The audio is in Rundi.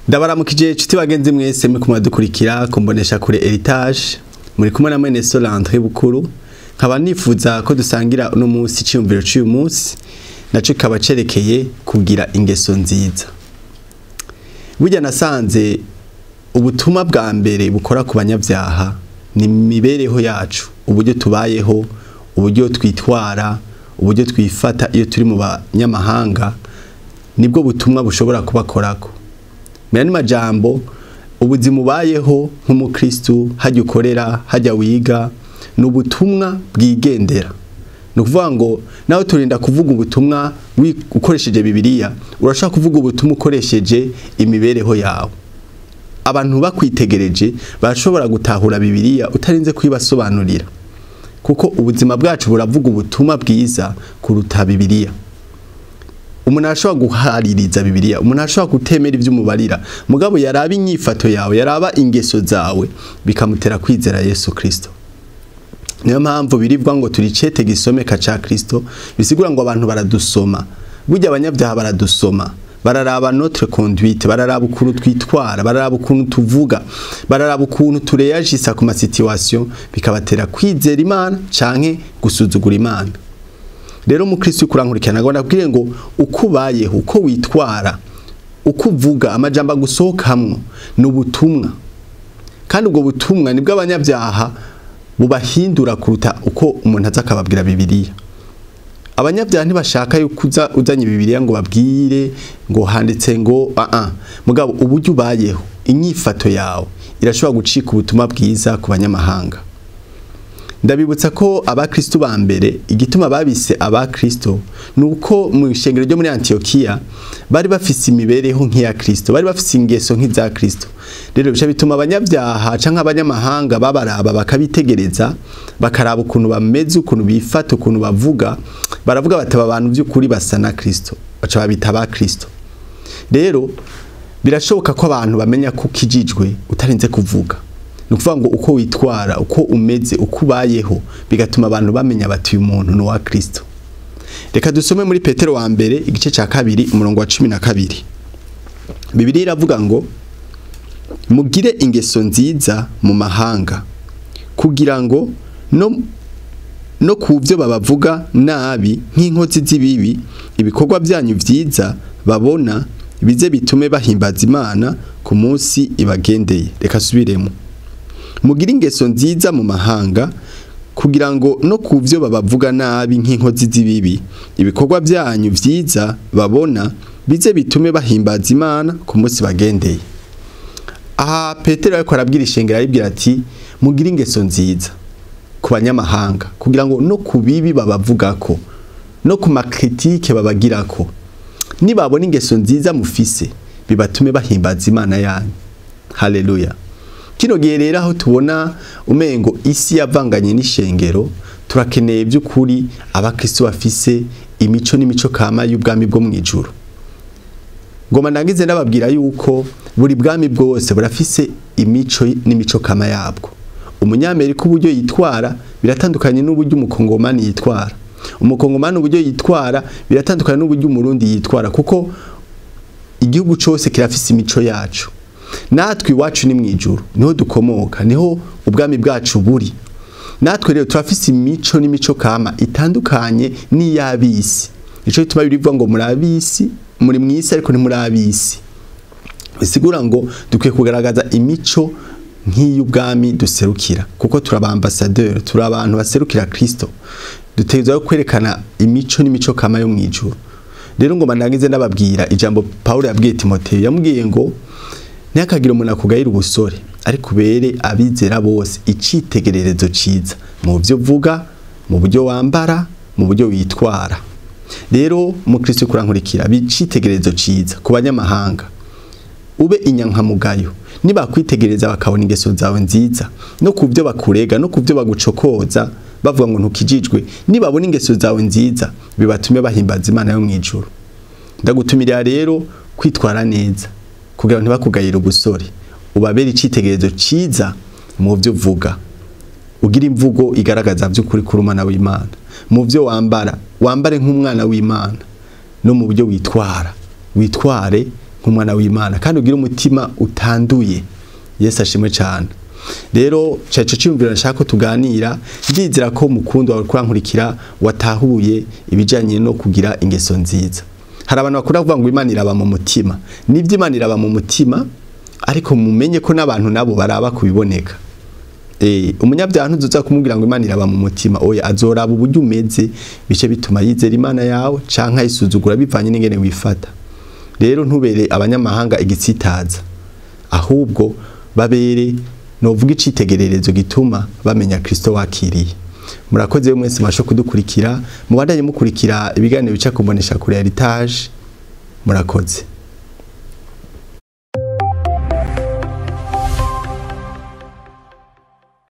Ndabaramukije inshuti bagenzi mwese mwe kumadukurikira kumbonesha kure heritage muri kumwe na mwene so Landry Bukuru nkaba nifuza ko dusangira uno munsi cyumviro cy'uyu munsi naco kaba cerekeye kugira ingeso nziza. Burya nasanze ubutumwa bwa mbere bukora ku banyabyaha ni mibereho yacu, uburyo tubayeho, uburyo twitwara, uburyo twifata iyo turi mu banyamahanga, nibwo butumwa bushobora kubakorako. Mene majambo ubuzima ubayeho nk'umukristo hajya ukorera hajya wiga n'ubutumwa bwigendera. No kuvuga ngo nawe turinda kuvuga ubutumwa ukoresheje Bibiliya, urashaka kuvuga ubutumwa ukoresheje imibereho yawe. Abantu bakwitegereje barashobora gutahura Bibiliya utarinze kwibasobanurira, kuko ubuzima bwacu buravuga ubutumwa bwiza kuruta Bibiliya. Umuntu ashobora guhaririza Bibiliya, umuntu ashobora gutemera ivy'umubarira, mugabo yaraba inyifato yawe, yaraba ingeso zawe bikamutera kwizera Yesu Kristo. Niyo mpamvu biribwa ngo turicete gisomeka ca Kristo, bisigura ngo abantu baradusoma. Burya abanyabyaha baradusoma, bararaba notre conduite, bararaba ukuntu twitwara, bararaba ukuntu tuvuga, bararaba ukuntu tureyagisa ku ma situation, bikabatera kwizera Imana canke gusuzugura Imana. Rero umukristo kurankurikirana ngo ndabwire ngo uko ubayeho, uko witwara, uko uvuga, amajambo gusohokamwo n'ubutumwa. Kandi ubwo butumwa nibwo abanyabyaha bubahindura kuruta uko umuntu aza akababwira Bibiliya. Abanyabyaha ntibashaka yuko uzanye Bibiliya ngo babwire ngo handitse ngo mugabo uburyo ubayeho, inyifato yawe irashobora gucika ubutumwa bwiza ku banyamahanga. Ndabibutsa ko abakristo ba mbere igituma babise abakristo nuko mu ishengero ryo muri Antiokia bari bafise imibereho nk'iya Kristo, bari bafise ingeso nk'iza Kristo. Rero bica bituma abanyabyaha canke abanyamahanga babaraba bakabitegereza, bakaraba ukuntu bameze, ukuntu bifata, ukuntu bavuga, baravuga bataba abantu by'ukuri basa na Kristo, baca babita abakristo. Rero birashoboka ko abantu bamenya ko kijijwe utarinze kuvuga. Nukuvuga ngo uko witwara, uko umeze, uko ubayeho bigatuma abantu bamenya bati uyu muntu ni wa Kristo. Reka dusome muri Petero wa mbere igice ca 2 umurongo wa 12. Bibiliya iravuga ngo mugire ingeso nziza mu mahanga kugira ngo no kuvyo babavuga nabi nk'inkozi z'ibibi, ibikorwa byanyu vyiza babona bize bitume bahimbaza Imana ku munsi ibagendeye. Reka subiremo. Mugire ingeso nziza mu mahanga kugira ngo no kuvyo babavuga nabi nk'inkozi z'ibibi, ibikorwa byanyu vyiza babona bize bitume bahimbaza Imana ku munsi bagendeye. Aha Petero ariko arabwira ishengero, aribwira ati mugire ingeso nziza ku banyamahanga kugira ngo no kubibi babavugako, no ku makritike babagirako, nibabona ingeso nziza mufise bibatume bahimbaza Imana yanyu. Haleluya. Kino gihe rero aho tubona umengo isi yavanganye n'ishengero, turakeneye by'ukuri abakristo bafise imico n'imico kama y'ubwami bwo mu ijuru. Ngoma ndangize ndababwira yuko buri bwami bwose burafise imico n'imico kama yabwo. Umunyamerika uburyo yitwara biratandukanye n'uburyo umukongomani yitwara. Umukongomani uburyo yitwara biratandukanye n'uburyo umurundi yitwara, kuko igihugu cyose kirafise imico yacu. Natwe iwacu ni mwijuru, niho dukomoka, niho ubwami bwacu buri. Natwe rero turafise imico n'imico kama itandukanye n'iyabisi. Ico bituma birivuga ngo muri abisi, muri mwisi ariko ntimuri abisi. Bisigura ngo dukwiye kugaragaza imico nk'iy'ubwami duserukira, kuko turabambassadeur, turi abantu baserukira Kristo. Dutegerezwa kwerekana imico n'imico kama yo mwijuru. Rero ngo mandangize ndababwira ijambo Paulo yabwiye Timoteyo, yamubwiye ngo ntihakagire umuntu akugayira ubusore, ariko ubere abizera bose icitegererezo ciza mu byo uvuga, mu buryo wambara, mu buryo witwara. Rero umukristo kurankurikira bicitegererezo ciza ku banyamahanga, ube inyankamugayo, niba kwitegereza bakabona ingeso zawe nziza, no kuvyo bakurega, no kuvyo bagucokoza bavuga ngo ntukijijwe, nibabona ingeso zawe nziza bibatume bahimbaza Imana yo mwijuru. Ndagutumirira rero kwitwara neza kugira ntibakugayira ubusore, ubabere icitegerezo ciza mu byo uvuga, ugira imvugo igaragaza by'ukuri kuri umwana w'Imana, mu byo wambara, wambare nk'umwana w'Imana, no mu buryo witwara, witware nk'umwana w'Imana kandi ugira umutima utanduye. Yesu ashimwe cyane. Rero cyaco cyumvira nshaka ko tuganira, ndizera ko mukundo wawe kurankurikira watahuye ibijanye no kugira ingeso nziza. Hari abantu bakunda kuvuga ngo Imana iraba mu mutima. Nibyo Imana iraba mu mutima, ariko mumenye ko n'abantu nabo baraba kubiboneka. Umunyabyaha ntuzoza kumubwira ngo Imana iraba mu mutima, oya azoraba uburyo umeze, bice bituma yizera Imana yawe canka yisuzugura bivanye n'ingene wifata. Rero ntubere abanyamahanga igitsitaza, ahubwo babere novuga icitegererezo gituma bamenya Kristo wakiriye. Murakoze mwese masho kudukurikira, mubandanye mukurikira ibiganiro bica kumbonesha kuri Heritage. Murakoze.